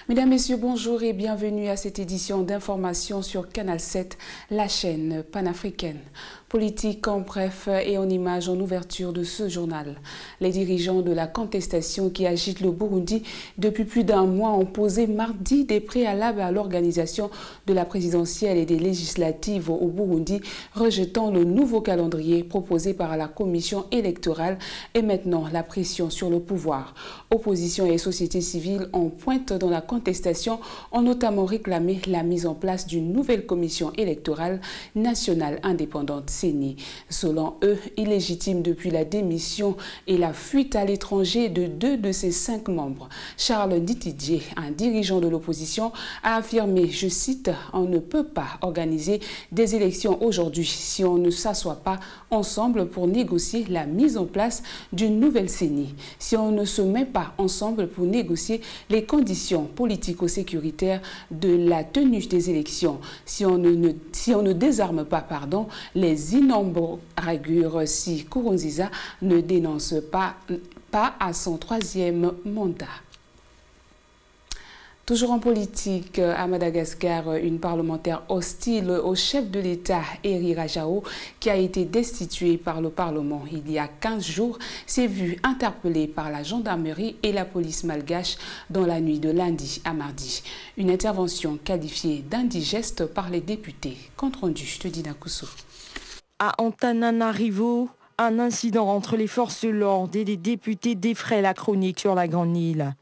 Mesdames, Messieurs, bonjour et bienvenue à cette édition d'information sur Canal 7, la chaîne panafricaine. Politique en bref et en images en ouverture de ce journal. Les dirigeants de la contestation qui agitent le Burundi depuis plus d'un mois ont posé mardi des préalables à l'organisation de la présidentielle et des législatives au Burundi, rejetant le nouveau calendrier proposé par la commission électorale et maintenant la pression sur le pouvoir. Opposition et société civile en pointe dans la contestation ont notamment réclamé la mise en place d'une nouvelle commission électorale nationale indépendante. Selon eux, illégitime depuis la démission et la fuite à l'étranger de 2 de ses 5 membres. Charles Nditidje, un dirigeant de l'opposition, a affirmé, je cite, « On ne peut pas organiser des élections aujourd'hui si on ne s'assoit pas ensemble pour négocier la mise en place d'une nouvelle CENI. Si on ne se met pas ensemble pour négocier les conditions politico-sécuritaires de la tenue des élections, si on ne désarme pas, les innombrables ragures si Nkurunziza ne dénonce pas à son 3e mandat. Toujours en politique, à Madagascar, une parlementaire hostile au chef de l'État, Eri Rajao, qui a été destituée par le Parlement il y a 15 jours, s'est vue interpellée par la gendarmerie et la police malgache dans la nuit de lundi à mardi. Une intervention qualifiée d'indigeste par les députés. Compte rendu de Dina Koussou. À Antananarivo, un incident entre les forces de l'ordre et les députés défraie la chronique sur la Grande Île.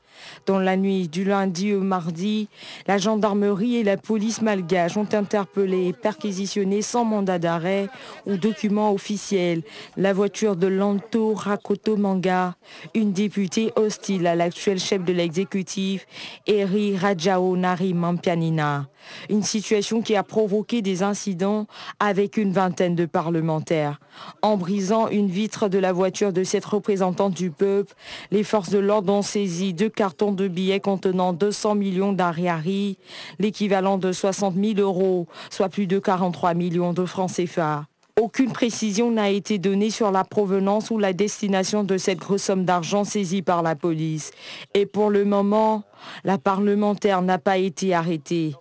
Dans la nuit du lundi au mardi, la gendarmerie et la police malgache ont interpellé et perquisitionné sans mandat d'arrêt ou document officiel la voiture de Lanto Rakoto Manga, une députée hostile à l'actuel chef de l'exécutif, Eri Rajaonari Mampianina. Une situation qui a provoqué des incidents avec une vingtaine de parlementaires. En brisant une vitre de la voiture de cette représentante du peuple, les forces de l'ordre ont saisi 2 cartons de billets contenant 200 millions d'ariari, l'équivalent de 60 000 €, soit plus de 43 millions de francs CFA. Aucune précision n'a été donnée sur la provenance ou la destination de cette grosse somme d'argent saisie par la police. Et pour le moment, la parlementaire n'a pas été arrêtée.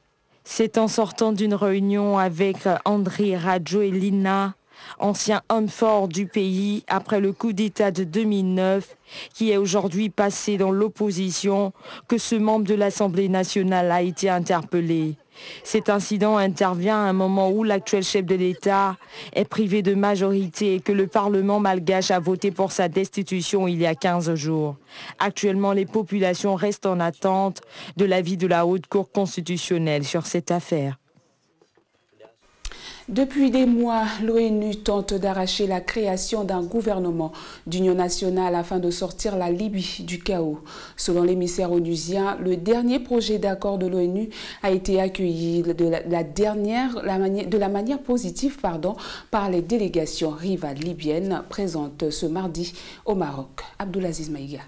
C'est en sortant d'une réunion avec André Rajoelina, ancien homme fort du pays après le coup d'État de 2009, qui est aujourd'hui passé dans l'opposition, que ce membre de l'Assemblée nationale a été interpellé. Cet incident intervient à un moment où l'actuel chef de l'État est privé de majorité et que le Parlement malgache a voté pour sa destitution il y a 15 jours. Actuellement, les populations restent en attente de l'avis de la Haute Cour constitutionnelle sur cette affaire. Depuis des mois, l'ONU tente d'arracher la création d'un gouvernement d'union nationale afin de sortir la Libye du chaos. Selon l'émissaire onusien, le dernier projet d'accord de l'ONU a été accueilli de la manière positive par les délégations rivales libyennes présentes ce mardi au Maroc. Abdoulaziz Maïga.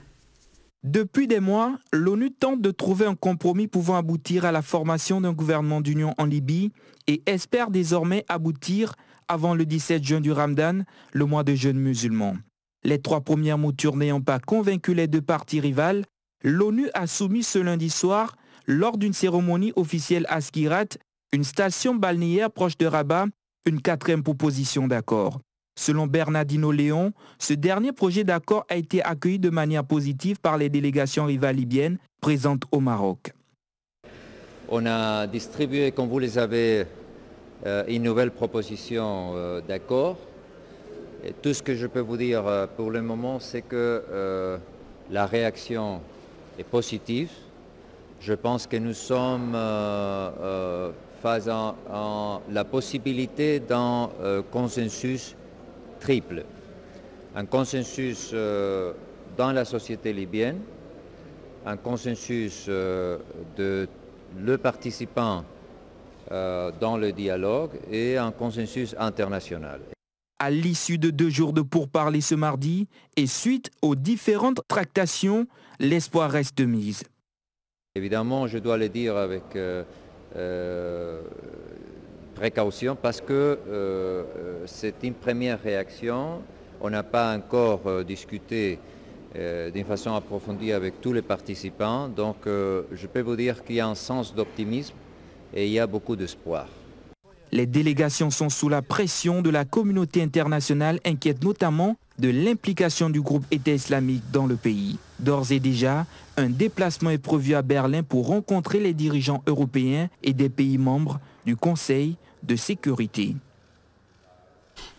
Depuis des mois, l'ONU tente de trouver un compromis pouvant aboutir à la formation d'un gouvernement d'union en Libye et espère désormais aboutir avant le 17 juin du Ramadan, le mois de jeûne musulman. Les 3 premières moutures n'ayant pas convaincu les 2 parties rivales, l'ONU a soumis ce lundi soir, lors d'une cérémonie officielle à Skirat, une station balnéaire proche de Rabat, une 4e proposition d'accord. Selon Bernardino Léon, ce dernier projet d'accord a été accueilli de manière positive par les délégations rivales libyennes présentes au Maroc. On a distribué, comme vous le savez, une nouvelle proposition d'accord. Et tout ce que je peux vous dire pour le moment, c'est que la réaction est positive. Je pense que nous sommes face à la possibilité d'un consensus triple. Un consensus dans la société libyenne, un consensus de le participant dans le dialogue et un consensus international. À l'issue de 2 jours de pourparlers ce mardi et suite aux différentes tractations, l'espoir reste de mise. Évidemment, je dois le dire avec précaution parce que c'est une première réaction. On n'a pas encore discuté d'une façon approfondie avec tous les participants. Donc je peux vous dire qu'il y a un sens d'optimisme et il y a beaucoup d'espoir. Les délégations sont sous la pression de la communauté internationale, inquiète notamment de l'implication du groupe État islamique dans le pays. D'ores et déjà, un déplacement est prévu à Berlin pour rencontrer les dirigeants européens et des pays membres du Conseil de sécurité.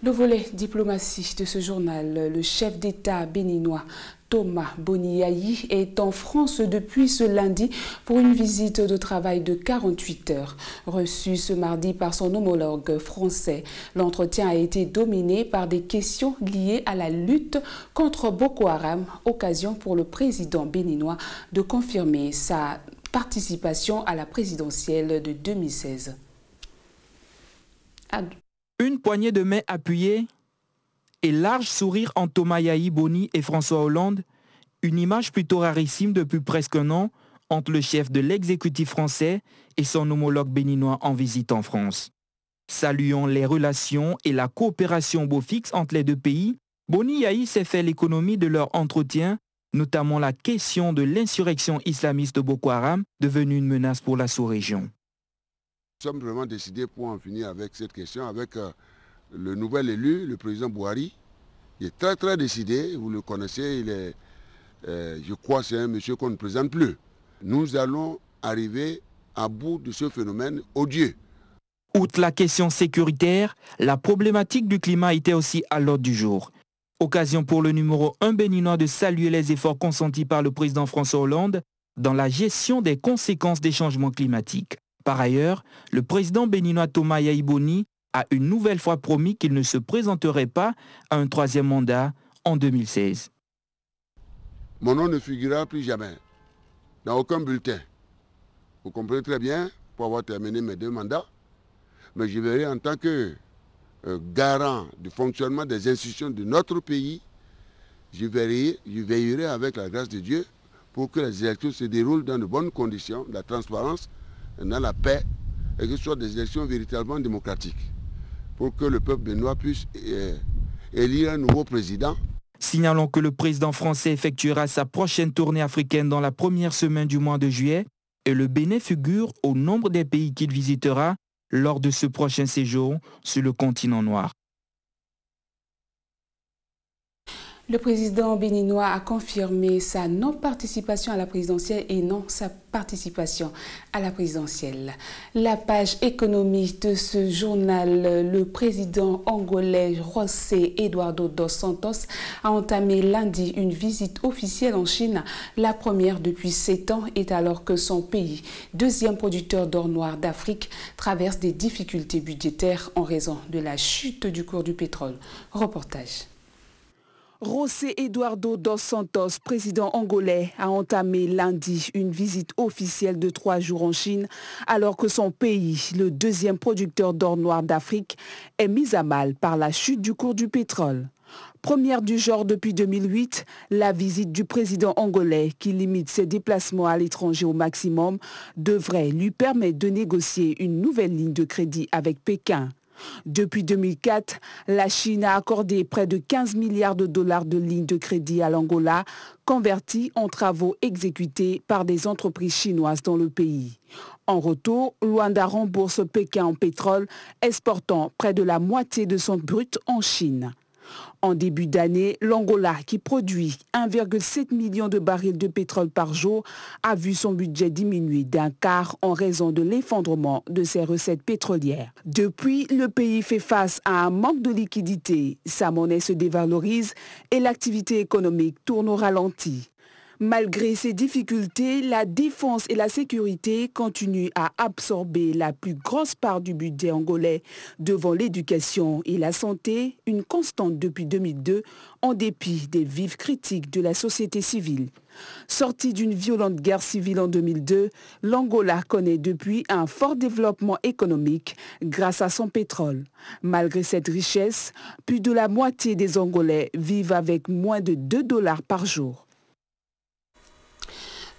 Le volet diplomatie de ce journal, le chef d'État béninois Thomas Boni Yayi est en France depuis ce lundi pour une visite de travail de 48 heures. Reçu ce mardi par son homologue français, l'entretien a été dominé par des questions liées à la lutte contre Boko Haram, occasion pour le président béninois de confirmer sa participation à la présidentielle de 2016. Une poignée de main appuyée et large sourire en Thomas Yayi Boni et François Hollande, une image plutôt rarissime depuis presque un an entre le chef de l'exécutif français et son homologue béninois en visite en France. Saluant les relations et la coopération beau fixe entre les deux pays, Boni Yayi s'est fait l'économie de leur entretien, notamment la question de l'insurrection islamiste de Boko Haram, devenue une menace pour la sous-région. Nous sommes vraiment décidés pour en finir avec cette question, avec le nouvel élu, le président Bouhari. Il est très décidé, vous le connaissez, il est, je crois que c'est un monsieur qu'on ne présente plus. Nous allons arriver à bout de ce phénomène odieux. Outre la question sécuritaire, la problématique du climat était aussi à l'ordre du jour. Occasion pour le numéro 1 béninois de saluer les efforts consentis par le président François Hollande dans la gestion des conséquences des changements climatiques. Par ailleurs, le président béninois Thomas Yayi Boni a une nouvelle fois promis qu'il ne se présenterait pas à un troisième mandat en 2016. Mon nom ne figurera plus jamais dans aucun bulletin. Vous comprenez très bien, pour avoir terminé mes 2 mandats, mais je verrai en tant que garant du fonctionnement des institutions de notre pays, je veillerai avec la grâce de Dieu pour que les élections se déroulent dans de bonnes conditions, la transparence, dans la paix, et que ce soit des élections véritablement démocratiques, pour que le peuple béninois puisse élire un nouveau président. Signalons que le président français effectuera sa prochaine tournée africaine dans la première semaine du mois de juillet et le Bénin figure au nombre des pays qu'il visitera lors de ce prochain séjour sur le continent noir. Le président béninois a confirmé sa non-participation à la présidentielle et non sa participation à la présidentielle. La page économique de ce journal, le président angolais José Eduardo dos Santos a entamé lundi une visite officielle en Chine, la première depuis 7 ans, et alors que son pays, deuxième producteur d'or noir d'Afrique, traverse des difficultés budgétaires en raison de la chute du cours du pétrole. Reportage. José Eduardo dos Santos, président angolais, a entamé lundi une visite officielle de 3 jours en Chine, alors que son pays, le deuxième producteur d'or noir d'Afrique, est mis à mal par la chute du cours du pétrole. Première du genre depuis 2008, la visite du président angolais, qui limite ses déplacements à l'étranger au maximum, devrait lui permettre de négocier une nouvelle ligne de crédit avec Pékin. Depuis 2004, la Chine a accordé près de 15 milliards de dollars de lignes de crédit à l'Angola, convertis en travaux exécutés par des entreprises chinoises dans le pays. En retour, Luanda rembourse Pékin en pétrole, exportant près de la moitié de son brut en Chine. En début d'année, l'Angola, qui produit 1,7 million de barils de pétrole par jour, a vu son budget diminuer d'un quart en raison de l'effondrement de ses recettes pétrolières. Depuis, le pays fait face à un manque de liquidité. Sa monnaie se dévalorise et l'activité économique tourne au ralenti. Malgré ces difficultés, la défense et la sécurité continuent à absorber la plus grosse part du budget angolais, devant l'éducation et la santé, une constante depuis 2002, en dépit des vives critiques de la société civile. Sorti d'une violente guerre civile en 2002, l'Angola connaît depuis un fort développement économique grâce à son pétrole. Malgré cette richesse, plus de la moitié des Angolais vivent avec moins de $2 par jour.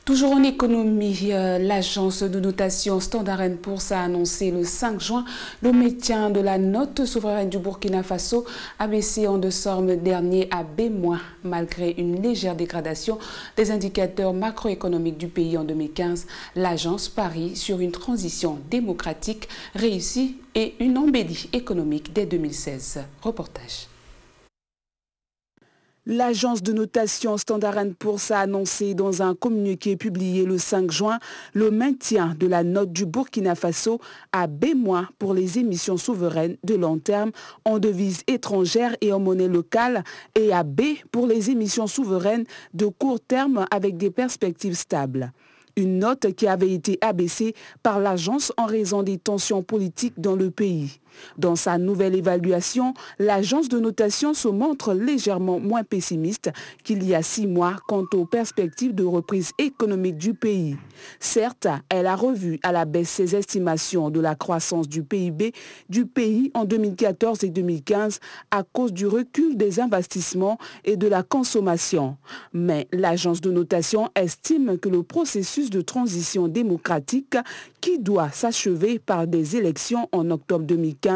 Toujours en économie, l'agence de notation Standard & Poor's a annoncé le 5 juin le maintien de la note souveraine du Burkina Faso, abaissée en décembre dernier à B-, malgré une légère dégradation des indicateurs macroéconomiques du pays en 2015. L'agence parie sur une transition démocratique réussie et une embellie économique dès 2016. Reportage. L'agence de notation Standard & Poor's a annoncé dans un communiqué publié le 5 juin le maintien de la note du Burkina Faso à B- pour les émissions souveraines de long terme en devises étrangères et en monnaie locale et à B pour les émissions souveraines de court terme avec des perspectives stables. Une note qui avait été abaissée par l'agence en raison des tensions politiques dans le pays. Dans sa nouvelle évaluation, l'agence de notation se montre légèrement moins pessimiste qu'il y a 6 mois quant aux perspectives de reprise économique du pays. Certes, elle a revu à la baisse ses estimations de la croissance du PIB du pays en 2014 et 2015 à cause du recul des investissements et de la consommation. Mais l'agence de notation estime que le processus de transition démocratique qui doit s'achever par des élections en octobre 2015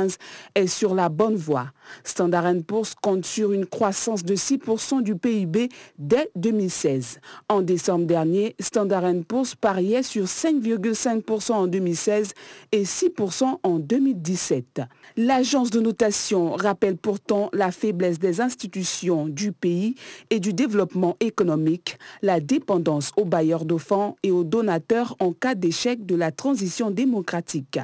est sur la bonne voie. Standard & Poor's compte sur une croissance de 6% du PIB dès 2016. En décembre dernier, Standard & Poor's pariait sur 5,5% en 2016 et 6% en 2017. L'agence de notation rappelle pourtant la faiblesse des institutions du pays et du développement économique, la dépendance aux bailleurs de fonds et aux donateurs en cas d'échec de la transition démocratique.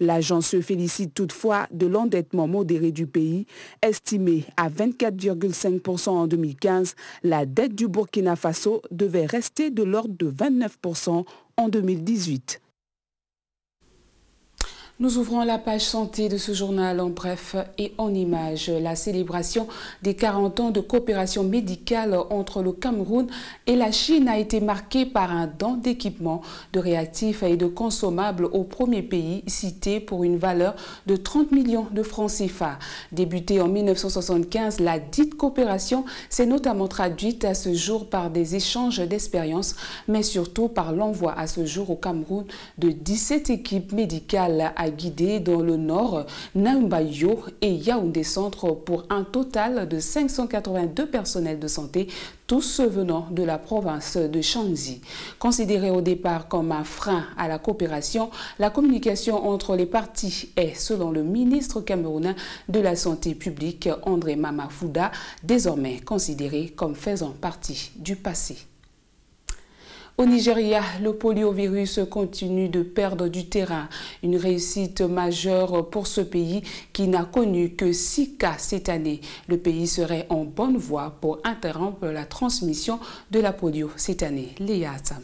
L'agence se félicite toutefois de l'endettement modéré du pays, estimé à 24,5% en 2015. La dette du Burkina Faso devait rester de l'ordre de 29% en 2018. Nous ouvrons la page santé de ce journal en bref et en images. La célébration des 40 ans de coopération médicale entre le Cameroun et la Chine a été marquée par un don d'équipements, de réactifs et de consommables au premier pays cité pour une valeur de 30 millions de francs CFA. Débutée en 1975, la dite coopération s'est notamment traduite à ce jour par des échanges d'expériences, mais surtout par l'envoi à ce jour au Cameroun de 17 équipes médicales à guidé dans le nord, Naumbayo et Yaoundé Centre pour un total de 582 personnels de santé, tous venant de la province de Shaanxi. Considéré au départ comme un frein à la coopération, la communication entre les parties est, selon le ministre camerounais de la Santé publique, André Mama Fouda, désormais considérée comme faisant partie du passé. Au Nigeria, le poliovirus continue de perdre du terrain. Une réussite majeure pour ce pays qui n'a connu que 6 cas cette année. Le pays serait en bonne voie pour interrompre la transmission de la polio cette année. Léa Atam.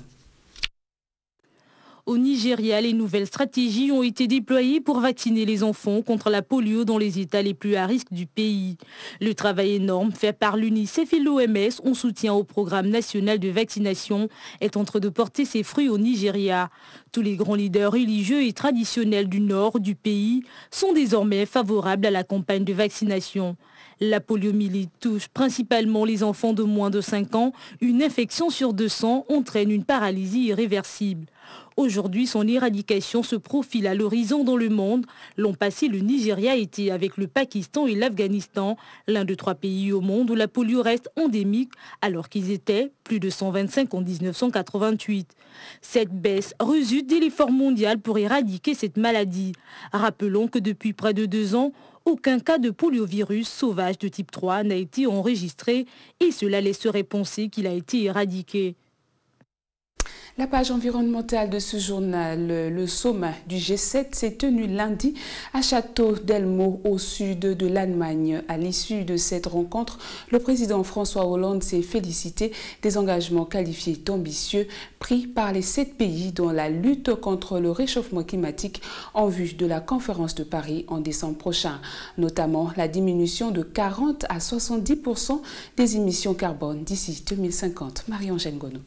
Au Nigeria, les nouvelles stratégies ont été déployées pour vacciner les enfants contre la polio dans les États les plus à risque du pays. Le travail énorme fait par l'UNICEF et l'OMS en soutien au programme national de vaccination est en train de porter ses fruits au Nigeria. Tous les grands leaders religieux et traditionnels du nord du pays sont désormais favorables à la campagne de vaccination. La poliomyélite touche principalement les enfants de moins de 5 ans. Une infection sur 200 entraîne une paralysie irréversible. Aujourd'hui, son éradication se profile à l'horizon dans le monde. L'an passé, le Nigeria était, avec le Pakistan et l'Afghanistan, l'un de 3 pays au monde où la polio reste endémique, alors qu'ils étaient plus de 125 en 1988. Cette baisse résulte de l'effort mondial pour éradiquer cette maladie. Rappelons que depuis près de 2 ans, aucun cas de poliovirus sauvage de type 3 n'a été enregistré et cela laisserait penser qu'il a été éradiqué. La page environnementale de ce journal, le sommet du G7 s'est tenu lundi à Château-Delmo au sud de l'Allemagne. À l'issue de cette rencontre, le président François Hollande s'est félicité des engagements qualifiés d'ambitieux pris par les 7 pays dans la lutte contre le réchauffement climatique en vue de la conférence de Paris en décembre prochain, notamment la diminution de 40 à 70% des émissions carbone d'ici 2050. Marie-Angèle Gonou.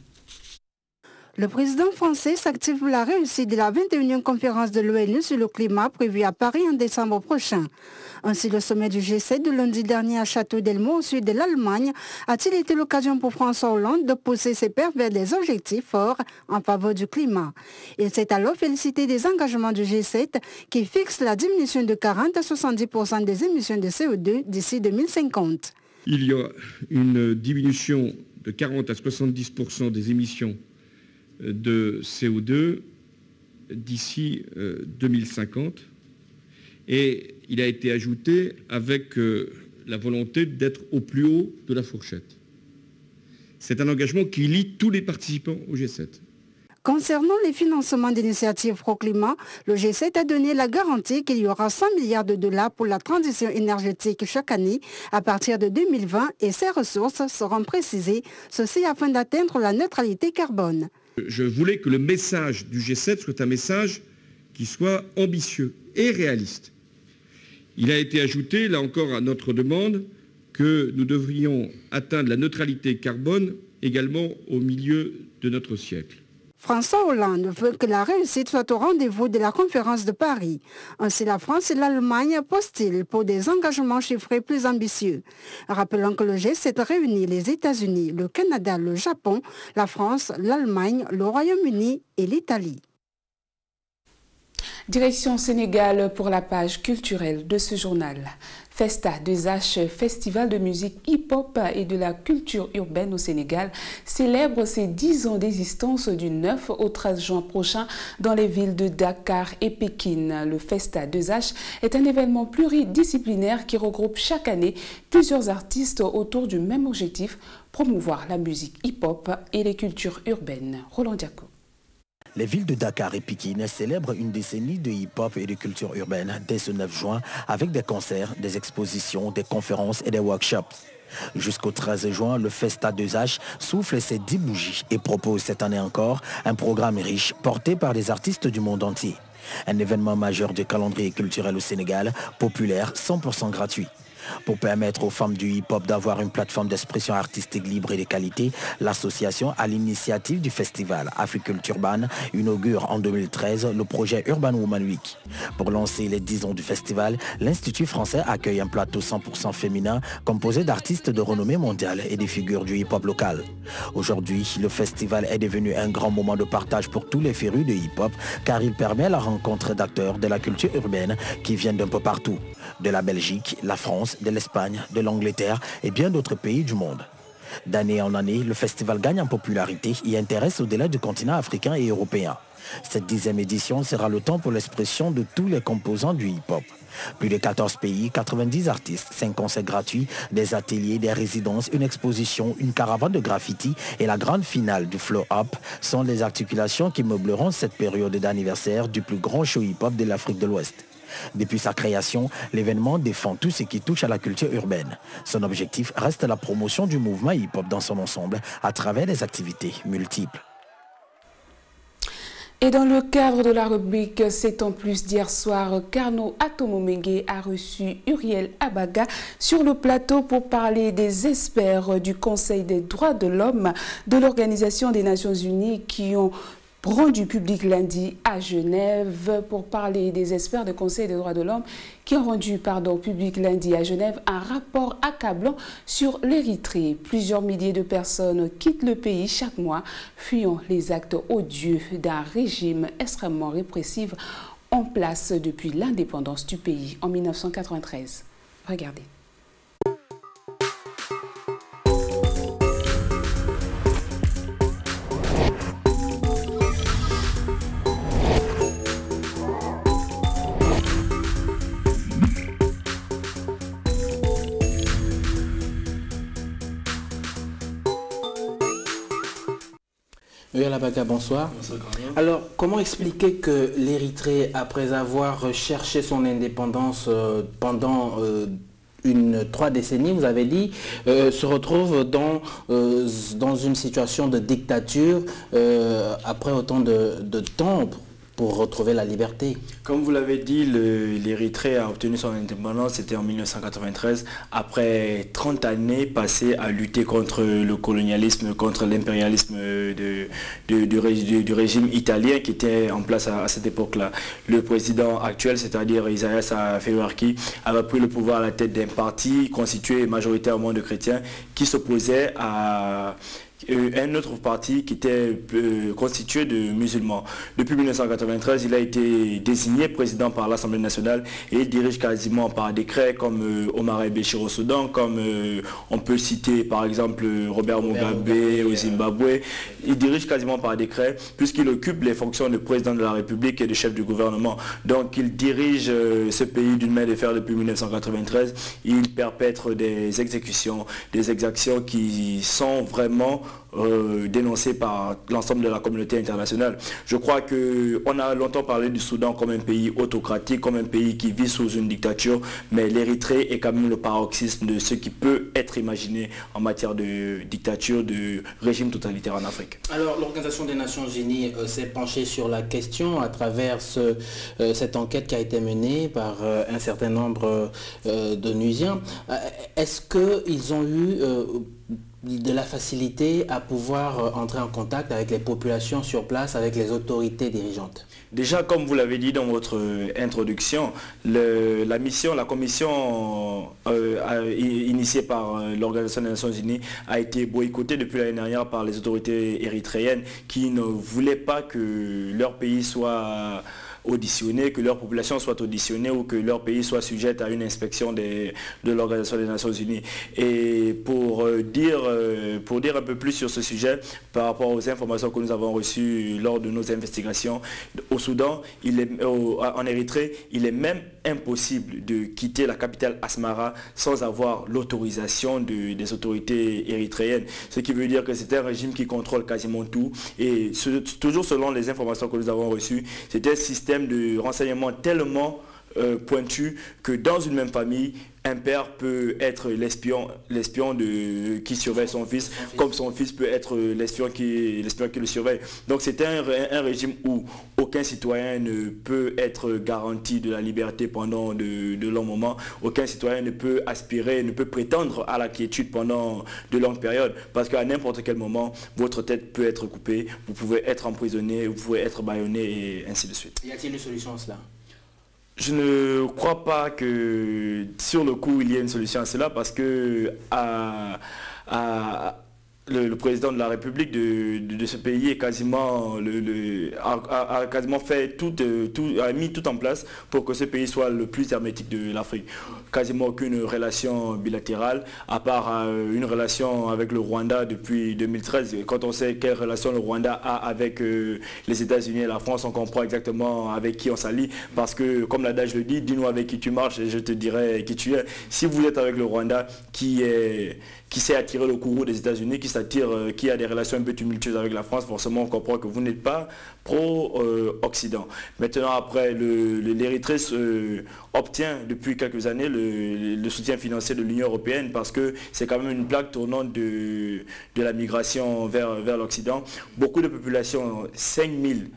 Le président français s'active pour la réussite de la 21e conférence de l'ONU sur le climat prévue à Paris en décembre prochain. Ainsi, le sommet du G7 de lundi dernier à Château-Delmont, au sud de l'Allemagne, a-t-il été l'occasion pour François Hollande de pousser ses pairs vers des objectifs forts en faveur du climat. Il s'est alors félicité des engagements du G7 qui fixent la diminution de 40 à 70% des émissions de CO2 d'ici 2050. Il y a une diminution de 40 à 70% des émissions de CO2 d'ici 2050 et il a été ajouté avec la volonté d'être au plus haut de la fourchette. C'est un engagement qui lie tous les participants au G7. Concernant les financements d'initiatives pro-climat, le G7 a donné la garantie qu'il y aura 100 milliards de dollars pour la transition énergétique chaque année à partir de 2020 et ces ressources seront précisées, ceci afin d'atteindre la neutralité carbone. Je voulais que le message du G7 soit un message qui soit ambitieux et réaliste. Il a été ajouté, là encore à notre demande, que nous devrions atteindre la neutralité carbone également au milieu de notre siècle. François Hollande veut que la réussite soit au rendez-vous de la conférence de Paris. Ainsi, la France et l'Allemagne postulent pour des engagements chiffrés plus ambitieux. Rappelons que le G7 réunit les États-Unis, le Canada, le Japon, la France, l'Allemagne, le Royaume-Uni et l'Italie. Direction Sénégal pour la page culturelle de ce journal. Festa 2H, festival de musique hip-hop et de la culture urbaine au Sénégal, célèbre ses 10 ans d'existence du 9 au 13 juin prochain dans les villes de Dakar et Pékin. Le Festa 2H est un événement pluridisciplinaire qui regroupe chaque année plusieurs artistes autour du même objectif, promouvoir la musique hip-hop et les cultures urbaines. Roland Diaco. Les villes de Dakar et Pékin célèbrent une décennie de hip-hop et de culture urbaine dès ce 9 juin avec des concerts, des expositions, des conférences et des workshops. Jusqu'au 13 juin, le Festa 2H souffle ses 10 bougies et propose cette année encore un programme riche porté par des artistes du monde entier. Un événement majeur du calendrier culturel au Sénégal, populaire, 100% gratuit. Pour permettre aux femmes du hip-hop d'avoir une plateforme d'expression artistique libre et de qualité, l'association, à l'initiative du festival Africulturban, inaugure en 2013 le projet Urban Woman Week. Pour lancer les 10 ans du festival, l'Institut français accueille un plateau 100% féminin composé d'artistes de renommée mondiale et des figures du hip-hop local. Aujourd'hui, le festival est devenu un grand moment de partage pour tous les férus de hip-hop car il permet la rencontre d'acteurs de la culture urbaine qui viennent d'un peu partout, de la Belgique, la France, de l'Espagne, de l'Angleterre et bien d'autres pays du monde. D'année en année, le festival gagne en popularité et intéresse au-delà du continent africain et européen. Cette 10e édition sera le temps pour l'expression de tous les composants du hip-hop. Plus de 14 pays, 90 artistes, 5 concerts gratuits, des ateliers, des résidences, une exposition, une caravane de graffiti et la grande finale du Flow Up sont les articulations qui meubleront cette période d'anniversaire du plus grand show hip-hop de l'Afrique de l'Ouest. Depuis sa création, l'événement défend tout ce qui touche à la culture urbaine. Son objectif reste la promotion du mouvement hip-hop dans son ensemble à travers des activités multiples. Et dans le cadre de la rubrique C'est en plus d'hier soir, Carnot Atomomengue a reçu Uriel Abaga sur le plateau pour parler des experts du Conseil des droits de l'homme de l'Organisation des Nations Unies qui ont rendu public lundi à Genève pour parler des experts du Conseil des droits de l'homme qui ont rendu public lundi à Genève un rapport accablant sur l'Érythrée. Plusieurs milliers de personnes quittent le pays chaque mois, fuyant les actes odieux d'un régime extrêmement répressif en place depuis l'indépendance du pays en 1993. Regardez. Uriel Abaga, bonsoir. Alors, comment expliquer que l'Érythrée, après avoir cherché son indépendance pendant 3 décennies, vous avez dit, se retrouve dans une situation de dictature après autant de temps pour retrouver la liberté. Comme vous l'avez dit, l'Érythrée a obtenu son indépendance, c'était en 1993, après 30 années passées à lutter contre le colonialisme, contre l'impérialisme du régime italien qui était en place à cette époque-là. Le président actuel, c'est-à-dire Isaias Afewerki, avait pris le pouvoir à la tête d'un parti constitué majoritairement de chrétiens qui s'opposait à un autre parti qui était constitué de musulmans. Depuis 1993, il a été désigné président par l'Assemblée nationale et il dirige quasiment par décret comme Omar el-Béchir au Soudan, comme on peut citer par exemple Robert Mugabe au Zimbabwe. Il dirige quasiment par décret puisqu'il occupe les fonctions de président de la République et de chef du gouvernement. Donc il dirige ce pays d'une main de fer depuis 1993. Il perpètre des exécutions, des exactions qui sont vraiment dénoncé par l'ensemble de la communauté internationale. Je crois qu'on a longtemps parlé du Soudan comme un pays autocratique, comme un pays qui vit sous une dictature, mais l'Érythrée est quand même le paroxysme de ce qui peut être imaginé en matière de dictature, de régime totalitaire en Afrique. Alors l'Organisation des Nations Unies s'est penchée sur la question à travers cette enquête qui a été menée par un certain nombre d'Onusiens. Est-ce qu'ils ont eu de la facilité à pouvoir entrer en contact avec les populations sur place, avec les autorités dirigeantes? Déjà, comme vous l'avez dit dans votre introduction, la commission initiée par l'Organisation des Nations Unies a été boycottée depuis l'année dernière par les autorités érythréennes qui ne voulaient pas que leur pays soit auditionner, que leur population soit auditionnée ou que leur pays soit sujette à une inspection de l'Organisation des Nations Unies. Et pour dire un peu plus sur ce sujet, par rapport aux informations que nous avons reçues lors de nos investigations, au Soudan, en Érythrée, il est même impossible de quitter la capitale Asmara sans avoir l'autorisation des autorités érythréennes. Ce qui veut dire que c'est un régime qui contrôle quasiment tout. Et toujours selon les informations que nous avons reçues, c'est un système de renseignement tellement pointu que dans une même famille, un père peut être l'espion qui surveille son fils, comme son fils peut être l'espion qui le surveille. Donc c'est un régime où aucun citoyen ne peut être garanti de la liberté pendant de longs moments. Aucun citoyen ne peut aspirer, ne peut prétendre à la quiétude pendant de longues périodes. Parce qu'à n'importe quel moment, votre tête peut être coupée, vous pouvez être emprisonné, vous pouvez être bâillonné et ainsi de suite. Y a-t-il une solution à cela? Je ne crois pas que sur le coup il y ait une solution à cela parce que le président de la République de ce pays est quasiment a quasiment fait a mis tout en place pour que ce pays soit le plus hermétique de l'Afrique. Quasiment aucune relation bilatérale, à part une relation avec le Rwanda depuis 2013. Quand on sait quelle relation le Rwanda a avec les États-Unis et la France, on comprend exactement avec qui on s'allie. Parce que, comme l'adage le dit, dis-nous avec qui tu marches et je te dirai qui tu es. Si vous êtes avec le Rwanda qui s'est attiré le courroux des États-Unis, qui a des relations un peu tumultueuses avec la France, forcément on comprend que vous n'êtes pas pro-Occident. Maintenant, après, l'Érythrée obtient depuis quelques années le soutien financier de l'Union européenne parce que c'est quand même une plaque tournante de la migration vers l'Occident. Beaucoup de populations, 5000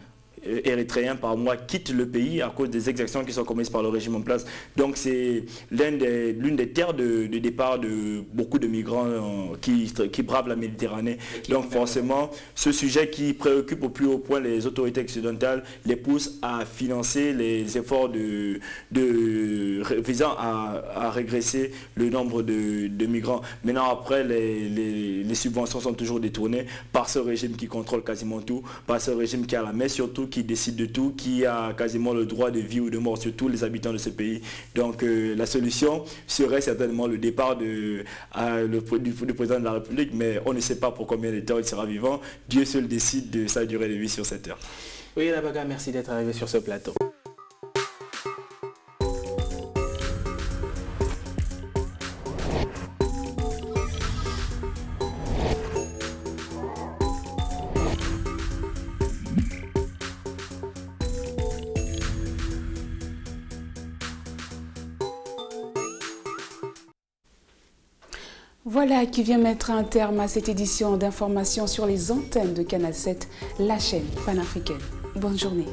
Érythréens par mois quittent le pays à cause des exactions qui sont commises par le régime en place. Donc c'est l'une des terres de départ de beaucoup de migrants qui bravent la Méditerranée. Donc forcément, ce sujet qui préoccupe au plus haut point les autorités occidentales les pousse à financer les efforts visant à régresser le nombre de migrants. Maintenant, après, les subventions sont toujours détournées par ce régime qui contrôle quasiment tout, par ce régime qui a la main sur tout, qui décide de tout, qui a quasiment le droit de vie ou de mort sur tous les habitants de ce pays. Donc la solution serait certainement le départ du président de la République, mais on ne sait pas pour combien de temps il sera vivant. Dieu seul décide de sa durée de vie sur cette terre. Oui, Labaga, merci d'être arrivé sur ce plateau. Voilà qui vient mettre un terme à cette édition d'information sur les antennes de Canal 7, la chaîne panafricaine. Bonne journée.